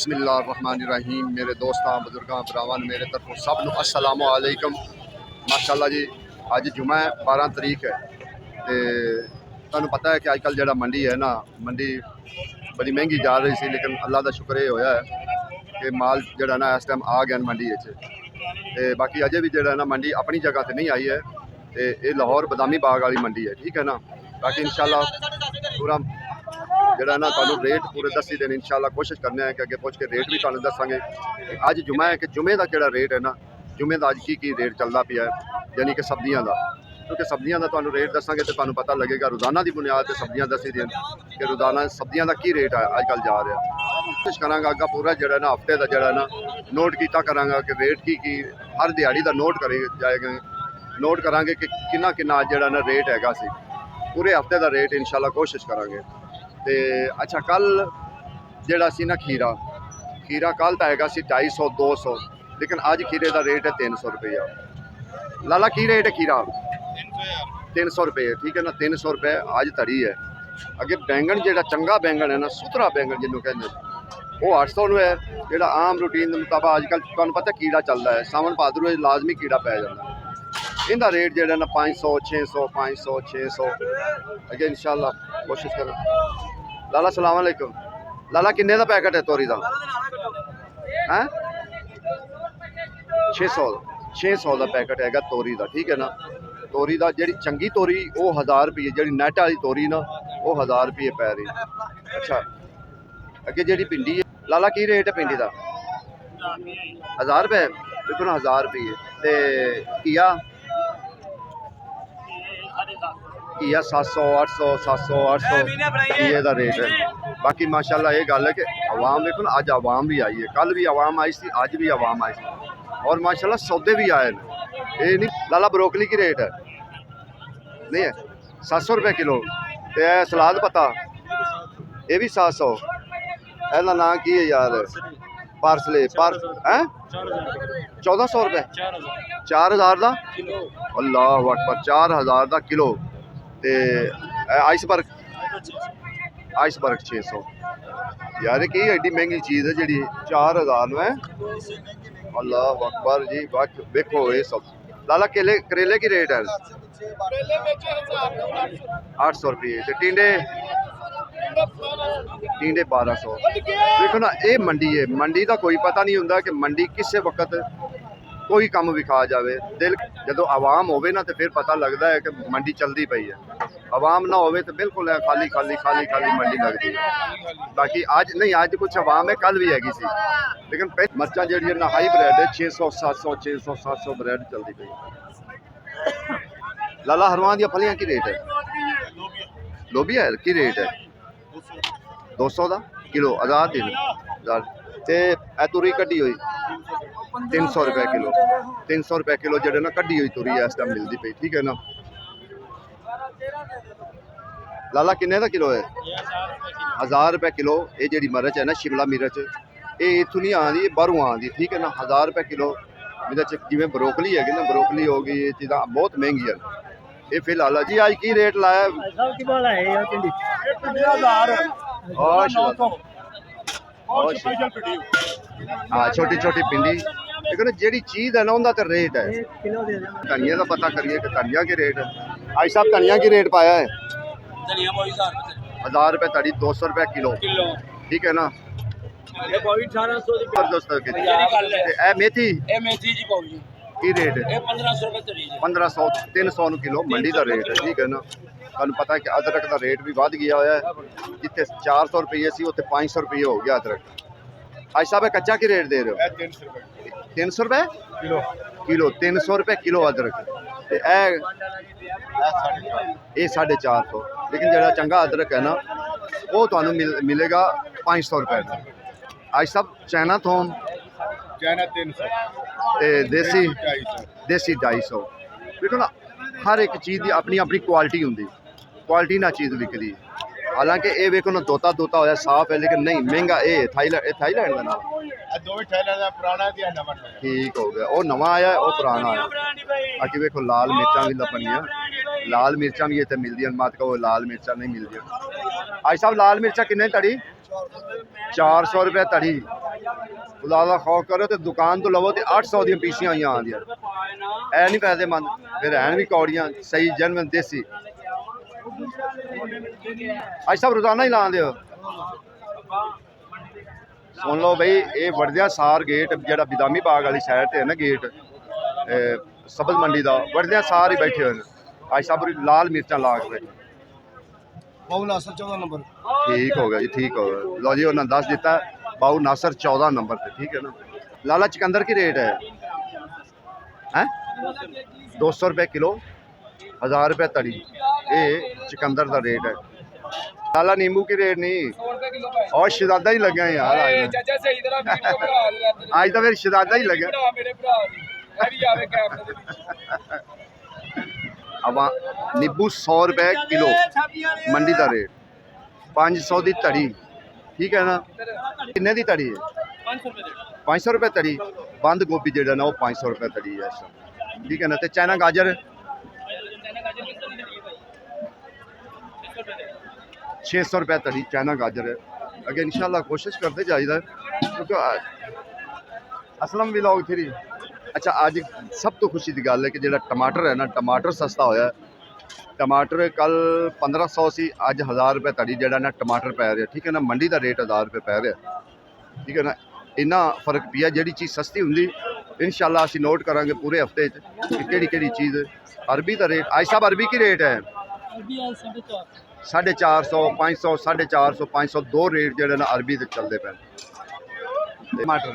बिस्मिल्लाहिर्रहमानिर्रहीम। मेरे दोस्तां बुजुर्गां भरावां मेरे तरफों सब नूं अस्सलामु अलैकुम। माशाअल्लाह जी, अज जुम्मा है, 12 तरीक है। तो तुहानूं पता है कि अजकल जिहड़ा मंडी है ना, मंडी बड़ी महंगी जा रही सी, लेकिन अल्लाह का शुक्र ये होया है कि माल जिहड़ा ना इस टाइम आ गया मंडी विच। ते बाकी अजे भी जिहड़ा ना मंडी अपनी जगह ते नहीं आई है। तो ये लाहौर बदामी बाग वाली मंडी है, ठीक है ना। बाकी इंशाअल्लाह पूरा जिहड़ा ना तुहानूं रेट पूरे दसी देने इंशाअल्लाह कोशिश करने हैं कि अगे पहुँच के रेट भी तुहानूं दसांगे। अज जुम्मा है कि जुम्मे का जिहड़ा रेट है ना, जुम्मे का अज की रेट चलता पिया है, यानी कि सब्जियां का। क्योंकि सब्जियां का तुहानूं रेट दसांगे तो तुहानूं पता लगेगा। रोज़ाना की बुनियाद पर सब्जियां दसी देन कि रोज़ाना सब्जियां का की रेट है अजकल जा रहा। कोशिश करांगा अग्गा पूरा जिहड़ा ना हफ्ते का जिहड़ा ना नोट किया करांगा कि रेट की हर दिहाड़ी का नोट करे जाएगा। नोट करांगे कि किन्ना किन्ना जिहड़ा ना रेट हैगा सी, पूरे हफ्ते का रेट इंशाअल्लाह कोशिश करांगे। तो अच्छा, कल जिहड़ा सी ना खीरा कल तो हैगा सी 250 200, लेकिन अज खीरे का रेट है 300 रुपया। लाला की रेट है खीरा? 300 रुपये, ठीक है ना। 300 रुपये अज तड़ी है। अगे बैंगन जिहड़ा चंगा बैंगन है ना, सुथरा बैंगन जिन्होंने कहते वो 800 है। जिहड़ा आम रूटीन मुताबिक अजकल तुहानूं पता कीड़ा चलता है, सावन भादरू लाजमी कीड़ा पै जाता है। इनका रेट जो ना 500 600 500 600 अगे इंशाअल्लाह कोशिश करें। लाला सलाम अलैकुम। लाला किन्ने का पैकेट है तोरी का? हैं 600 का पैकेट है तोरी का, ठीक है ना। तोरी का जी चंगी तोरी वो 1000 रुपये, जी नैट वाली तोरी ना वो 1000 रुपये पै रही। अच्छा, अगे जी भिंडी है लाला की रेट है भिंडी का? 1000 रुपये, बिल्कुल 1000 रुपये। तो घिया 700 800 700 800 घिए का रेट है। बाकी माशाल्लाह ये गल है कि आवाम देखो ना, अज आवाम भी आई है, कल भी आवाम आई सी, अज भी आवाम आई सी, और माशाल्लाह सौदे भी आए हैं। ये नहीं लाला ब्रोकली की रेट है नहीं है 700 रुपये किलो। तो सलाद पता ये भी 700। एदा नाम की है यार? पार्सले हैं 1400 रुपये, 4000 का अल्लाह अकबर, 4000 का किलो। तो आइसबर्ग 600 यार, की एडी महंगी चीज़ है जी 4000 में। अल्लाह अकबर जी, देखो ये सब। लाला करेले की रेट है 800 रुपये। तो टिंडे 1200। देखो ना ये मंडी है, मंडी का कोई पता नहीं होंगे कि मंडी किस वक्त कोई कम विखा जाए। दिल जो आवाम होवे ना तो फिर पता लगता है कि मंडी चलती पई है। आवाम ना होवे तो बिल्कुल खाली खाली खाली खाली मंडी लगती है। बाकी आज नहीं, आज कुछ आवाम है, कल भी हैगी सी, लेकिन मर्चा जी ना हाई ब्रेड है 600 700 600 700 ब्रेड चलती पई। लाला हरवां दी फलियां की रेट है? लोबिया की रेट है 200 का किलो, 1000 तुरी कड्डी हुई 300 रुपये किलो। 300 रुपये किलो जो ना कड्डी हुई तुरी इस टाइम मिलती पई, ठीक है ना। लाला किन्ने का किलो है? 1000 रुपये किलो। ये जी मिर्च है ना, शिमला मिर्च, ये इतों नहीं आती, बाहरों आती, ठीक है ना। 1000 रुपये किलो मिर्च। जिमें ब्रोकली है ना, ब्रोकली होगी, ये चीज़ा बहुत महंगी है। ये फिलहाल जी आज की रेट लाया? हाँ, छोटी छोटी भिंडी। लेकिन जी चीज़ है ना उनका तो रेट है। धनिया का पता करिए कि धनिया की रेट है। आज साहब धनिया की रेट पाया है 1000 रुपये तड़ी, 200 रुपये किलो, ठीक है ना। मेथी की रेट है 1500 300 किलो मंडी का रेट है, ठीक है ना। तुहानूं पता है कि अदरक का रेट भी बढ़ गया है, जिथे 400 रुपये सी उत्थे 500 रुपये हो गया अदरक। आज साहब कच्चा की रेट दे रहे हो? 300 रुपये किलो 300 रुपये किलो अदरक। ये 450। लेकिन जो चंगा अदरक है ना वो तुहानूं मिलेगा 500 रुपये का। आज सब चाइना थोम 300 देसी 250। देखो ना, हर एक चीज़ की अपनी अपनी क्वालिटी होंगी, क्वालिटी ना चीज़ बिकती। हालांकि ये वेखो ना धोता होया साफ है, लेकिन नहीं महंगा। ये थाईलैंड का नाम ठीक हो गया, वो नवा आया वो पुराना आया। बाकी वेखो लाल मिर्चा भी लपनिया, लाल मिर्चा भी इतने मिलदियां, मत कहो लाल मिर्चा नहीं मिलदियां। आज साहब लाल मिर्चा किन्ने तड़ी? 400 रुपये तड़ी। खुदा दा खौफ करो तो दुकान तो लवो तो 800 दी पीसियां होइयां आंदियां ऐ नहीं फायदेमंद फिर हैन भी कौड़ियां सही जन्म देसी अज सब रोजाना ही लाते हो सुन लो बई ये वड़दिया सार गेट जो बिदामी बाग वाली साइड से है ना गेट सब्ज मंडी का वड़दिया सार ही बैठे हुए अज सब लाल मिर्चा ला के बैठे बाबू नासर 14 नंबर ठीक हो गया जी ठीक हो गया लो जी उन्होंने दस दिता बाबू नासर 14 नंबर पे ठीक है ना लाला चिकंदर की रेट है 200 रुपये किलो 1000 रुपये तड़ी ये चिकंदर का रेट है लाला नींबू की रेट नहीं और शहजादा ही लगे यार आज तो फिर शहजादा ही लगे अब नींबू 100 रुपये किलो मंडी का रेट 500 की तड़ी ठीक है ना किन्ने की तड़ी है 500 रुपये तड़ी बंद गोभी जो ना वो 500 रुपये तड़ी है ठीक है ना तो चाइना गाजर 600 रुपये तड़ी चाइना गाजर है अगे इंशाल्लाह कोशिश करते जाइए क्योंकि असलम भी लोग फिर अच्छा अज सब तो खुशी की गल है कि जो टमाटर है ना टमाटर सस्ता होया टमाटर कल 1500 सी अज 1000 रुपये तड़ी जो ना टमाटर पै रहा ठीक है ना मंडी का रेट 1000 रुपये पै रहा ठीक है ना इन्ना फर्क पिया जी चीज़ सस्ती होंगी इंशाल्लाह असीं नोट करांगे पूरे हफ्ते कि केड़ी चीज़ अरबी का रेट आज साहब अरबी की रेट है 450 500 450 500 दो रेट जो ना अरबी के चलते पे टमाटर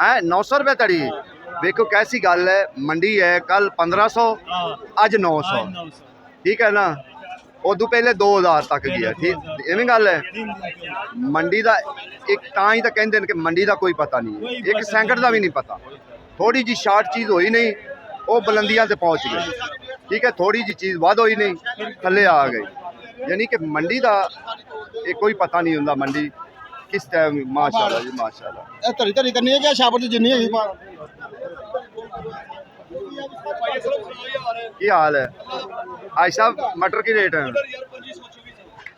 है 900 रुपये तड़ी देखो कैसी गल है मंडी है कल 1500 अज 900 ठीक है ना उदू पहले 2000 तक गया ठीक इवें गल है मंडी का एक ही तो कहते हैं कि मंडी का कोई पता नहीं है एक सैकड़ का भी नहीं पता थोड़ी जी शार्ट चीज़ हुई नहीं वो बुलंदियां से पहुँच गई ठीक है थोड़ी जी चीज़ वध हुई नहीं थले आ गई यानी कि मंडी का एक कोई पता नहीं होंगे मंडी किस टाइम माशाल्लाह जी माशाल्लाह धरी धरी करनी है क्या शाबत जिन्नी है की हाल है आज साहब मटर की रेट है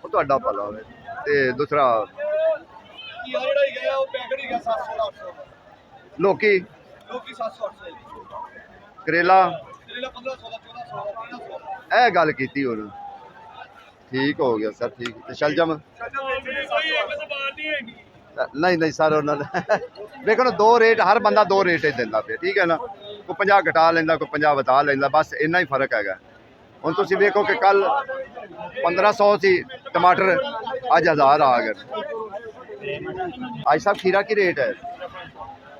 वो तो भला हो दूसरा लौकी करेला ए गल की ठीक हो गया सर ठीक तो शलजम नहीं नहीं सर उन्होंने देखो ना दो रेट हर बंदा दो रेट ही देता पे ठीक है ना कोई 50 घटा लेंदा कोई 50 बता लेंदा बस इन्ना ही फर्क है हुण तुसीं देखो कि कल 1500 सी टमाटर अज 1000 आ गए आज साहब खीरा की रेट है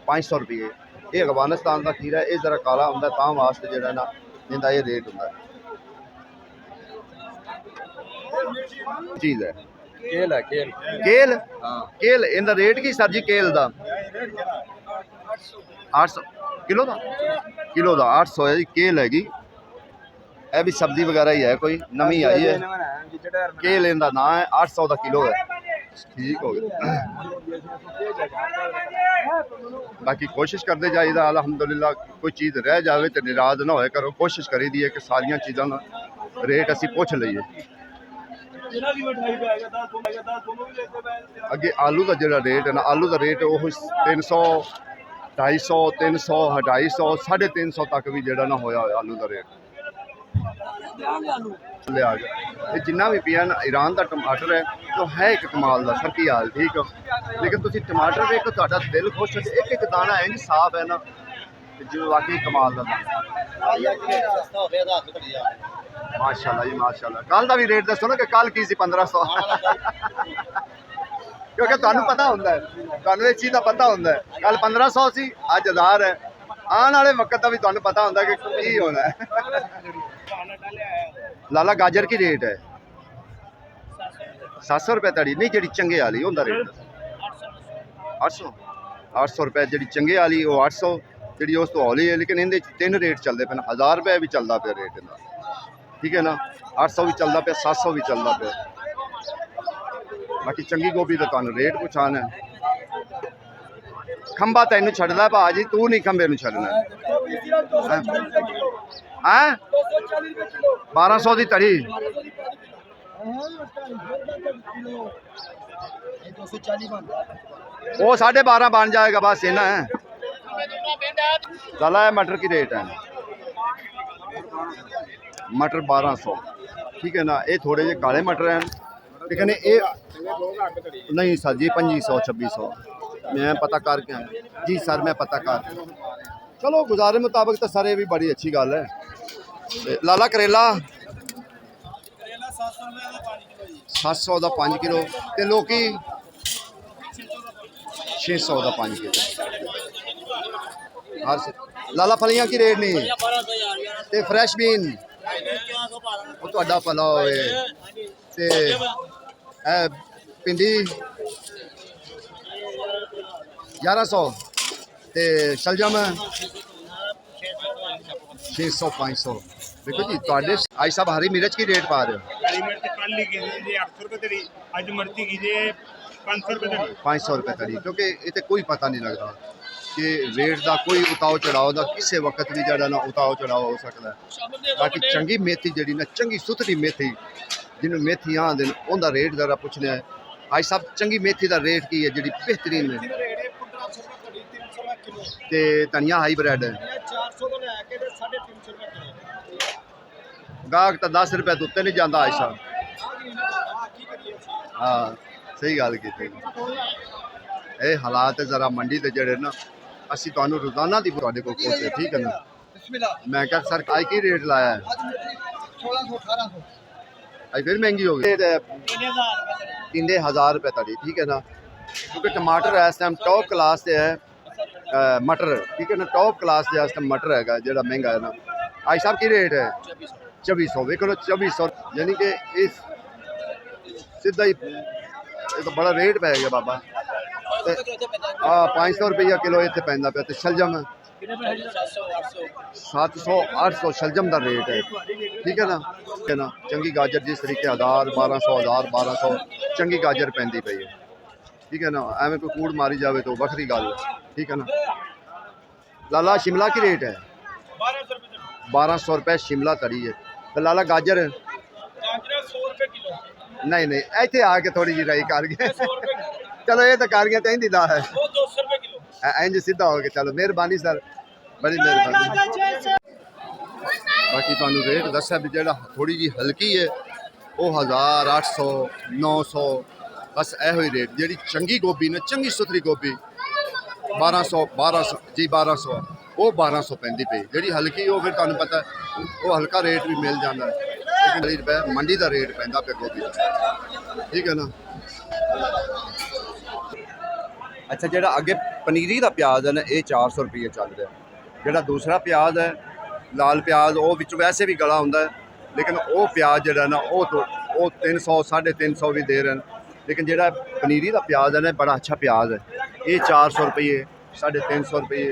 500 रुपये ये अफगानिस्तान का खीरा है ये जरा काला होंदा तां वास्ते जेड़ा ना इनका ये रेट होंदा चीज़ है केल है केल केल केल इनका रेट की सर जी केल का 800 किलो का 800 है जी केल हैगी यह भी सब्जी वगैरह ही है कोई नवी आई है केल इनका ना है 800 का किलो है ठीक हो गया बाकी कोशिश करते जाइए अलहमदुलिल्लाह कोई चीज़ रह जाए तो निराश ना होए करो कोशिश करी दी है कि सारिया चीज़ों का रेट असी पुछ लीए अगे आलू का जो रेट है ना आलू का रेट वो 300 250 300 250 350 तक भी जो ना होया आलू का रेट लिया गया जिन्ना भी पिया ना ईरान का टमाटर है तो है एक कमाल का सर की हाल ठीक है लेकिन तुम टमाटर देखो तो दिल खुश एक एक दाना है साफ है ना जो वाकई कमाल का माशाल्लाह जी माशाल्लाह कल का भी रेट दसो ना कि कल की 1500 क्योंकि तुहानू पता होंदा है तुहानू इस चीज़ का पता होंदा है कल 1500 सी अज 1000 है आने वाले वक्त का भी तुहानू पता होंदा कि की होना है लाला गाजर की रेट है 700 रुपये तड़ी नहीं जी चंगे वाली होंदा रेट 800 रुपये जी चंगे वाली वो 800 जी उस तो हौली है लेकिन इनके 3 रेट चलते पे 1000 रुपये भी चलता पे रेट इनका ठीक है ना 800 भी चलता पे 700 भी चलता पे बाकी चंगी गोभी तो तुहानू रेट पुछाना है खंबा तेन छड़दा भाजी तू नहीं खंबे नूं छड़ना है 1200 की तड़ी 240 बनता वो 12.5 बन जाएगा बस इतना है। लाला है मटर की रेट है मटर 1200 ठीक है ना। ये थोड़े जे काले मटर हैं लेकिन ये नहीं सर जी 2500 2600 मैं पता करके आया जी सर मैं पता कर चलो गुजारे मुताबिक तो सर ये भी बड़ी अच्छी गल है। ते लाला करेला 700 का 5 किलो ते लौकी 600 का 5 किलो हर लाला फलियां की रेट नहीं ते फ्रैश बीन वो ਤੁਹਾਡਾ ਭਲਾ ਹੋਵੇ ਤੇ ਇਹ ਪਿੰਡੀ 1100 ਤੇ ਸ਼ਲਜਮ 600 500 देखो जी ਤੁਹਾਡੇ आज साहब हरी मिर्च की रेट पा रहे हो हरी मिर्च कल लिखी जी 800 रुपये तड़ी अज मिर्ची कीजिए 500 रुपये तड़ी 500 रुपये तड़ी क्योंकि इतने कोई पता नहीं लगता कि रेट का कोई उताव चढ़ाव का किसी वक्त भी जरा ना उताव चढ़ाव हो सकता है। बाकी चंगी मेथी जी ना चंगी सुथरी मेथी जिन्होंने मेथी आँदे उनका रेट जरा पूछने है आज सब चंगी मेथी का रेट की है जी बेहतरीन है ते धनिया हाईब्रिड है 400 ਤੋਂ ਲੈ ਕੇ 350 ਰੁਪਏ ਕਿਲੋ गाहक तो 10 रुपए तो उत्ते नहीं जाता आज साहब हाँ सही गल की ये हालात जरा मंडी के जड़े ना असी तुहानू रोजाना की तुहाडे कोल पहुंचे ठीक है ना। बिस्मिल्लाह मैं क्या सर आज की रेट लाया है आज मिर्ची 1600 1800 आज फिर महंगी हो गई 3000 रुपये तड़ी ठीक है ना क्योंकि टमाटर इस टाइम टॉप क्लास से है मटर ठीक है ना टॉप क्लास से इस टाइम मटर है जो महंगा है ना आज साहब की रेट है 2400 वेखो 2400 यानी कि इस सीधा ही ये तो बड़ा रेट पै गया बाबा हाँ 500 रुपया किलो इतने पैंदा पे शलजम 700 800 शलजम का रेट है ठीक है ना चंगी गाजर जिस तरीके 1000 1200 चंगी गाजर पैंदी पई है ठीक है ना एवं कोई कूड़ मारी जाए तो वक्री गल ठीक है ना। लाला शिमला की रेट है 1200 रुपये शिमला तड़ी है तो लाला गाजर 100 रुपये किलो नहीं नहीं इतने आके थोड़ी जी राई कर गए चलो ये तो कर गया कहीं दा है 200 रुपये किलो इंज सीधा हो गया चलो मेहरबानी सर बड़ी मेहरबानी। बाकी तुहानू रेट दस्या भी जो थोड़ी जी हल्की है वो 1000 800 900 बस यो ही रेट जी चंगी गोभी ने चंगी सुथरी गोभी 1200 जी 1200 वो 1200 पैंती पई जी हल्की वो फिर तुहानू पता वो हल्का रेट भी मिल जाता है लेकिन रुपये मंडी का रेट पैंदा पे गोभी ठीक है ना। अच्छा जो अगे पनीरी का प्याज है ना ये 400 रुपये चल रहा है जो दूसरा प्याज है लाल प्याज वो वैसे भी गला होंगे लेकिन वो प्याज जो ना वो 300 350 भी दे रहे हैं लेकिन जो पनीरी का प्याज है ना बड़ा अच्छा प्याज है ये 400 रुपये 350 रुपये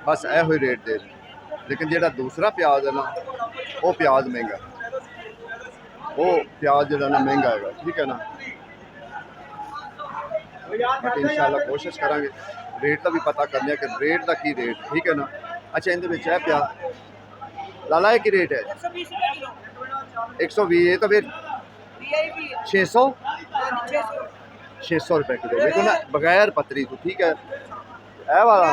बस यो ही रेट दे रहे हैं लेकिन जो दूसरा प्याज है ना वो प्याज महंगा वो प्याज जो ना महंगा है ठीक है ना। बाकी इंशाल्लाह कोशिश करांगे रेट का भी पता करने कि रेट का की रेट ठीक है ना। अच्छा इनके है प्याज लाला की रेट है 120 ये तो फिर 600 रुपये किलो देखो ना बगैर पतरी तो ठीक है ए वाला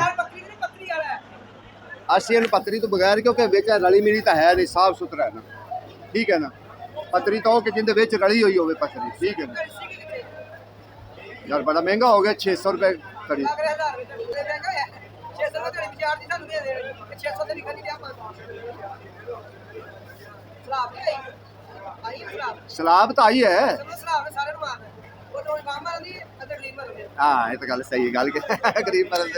अस्सी पतरी तो बगैर क्योंकि बेचा रली मिली तो है नहीं साफ सुथरा है ना ठीक है ना पतरी तो हो कि जिंदे बेच रली हुई हो पतरी ठीक है ना यार बड़ा महंगा हो गया 600 रुपये कड़ी सलाब तो आई है हाँ ये तो गल सही है गल गरीब मरन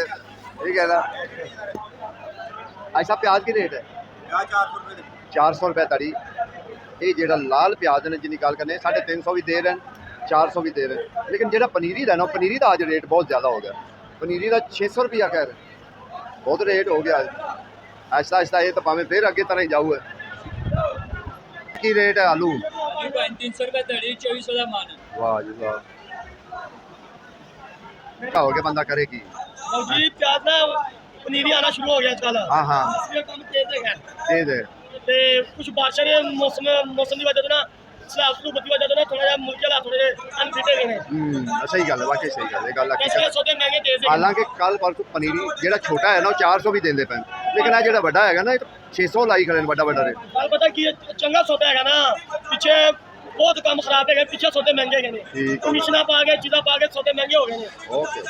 ठीक है ना। अच्छा प्याज की रेट है 400 रुपये तड़ी ये जो लाल प्याज ने जिन्नी गल करने 350 भी दे रहे हैं 400 भी दे रहे हैं लेकिन जो पनीरी का ना पनीरी का अज रेट बहुत ज़्यादा हो गया पनीरी का 600 रुपया कह रहे बहुत रेट हो गया आहिस्ता आहिस्ता ये तो भावें फिर अगे तरह ही जाऊँ की रेट है आलू 300 रुपये तड़ी 2400 का मान वाह जी वाह हो गया बंदा करे की जी प्याज ना पनीरी आना शुरू हो गया कल हाँ हाँ इसलिए काम तेज है तेज है ते कुछ बारिश के मौसम की वजह से ना ਸਲਾਬ ਨੂੰ ਬਦੀ ਵਜ੍ਹਾ ਤੋਂ ਨਾ ਥੋੜਾ ਜਿਹਾ ਮੁਲਕ ਥੋੜੇ ਅਨਫਿਟ ਹੈਗੇ ਨੇ ਸਹੀ ਗੱਲ ਹੈ, ਵਾਕਈ ਸਹੀ ਗੱਲ ਹੈ, ਇਹ ਗੱਲ ਇਸ ਲਈ ਸੌਦੇ ਮਹਿੰਗੇ ਦੇ ਦੇ ਹਾਲਾਂਕਿ ਕੱਲ ਪਰਸੋਂ ਪਨੀਰੀ ਜਿਹੜਾ ਛੋਟਾ ਹੈ ਨਾ ਉਹ 400 ਵੀ ਦਿੰਦੇ ਪੈਣ, ਲੇਕਿਨ ਇਹ ਜਿਹੜਾ ਵੱਡਾ ਹੈਗਾ ਨਾ ਇਹ 600 ਲਾਈ ਖੜੇ ਨੇ, ਵੱਡਾ ਵੱਡਾ ਰੇਟ। ਗੱਲ ਪਤਾ ਕੀ ਹੈ, ਚੰਗਾ ਸੌਦਾ ਹੈਗਾ ਨਾ, ਪਿੱਛੇ ਬਹੁਤ ਕੰਮ ਖਰਾਬ ਹੈਗੇ, ਪਿੱਛੇ ਸੌਦੇ ਮਹਿੰਗੇ ਹੈਗੇ ਨੇ, ਠੀਕ ਹੈ। ਕਮਿਸ਼ਨਾਂ ਪਾ ਕੇ ਚੀਜ਼ਾਂ ਪਾ ਕੇ ਸੌਦੇ ਮਹਿੰਗੇ ਹੋ ਗਏ ਨੇ। ਓਕੇ।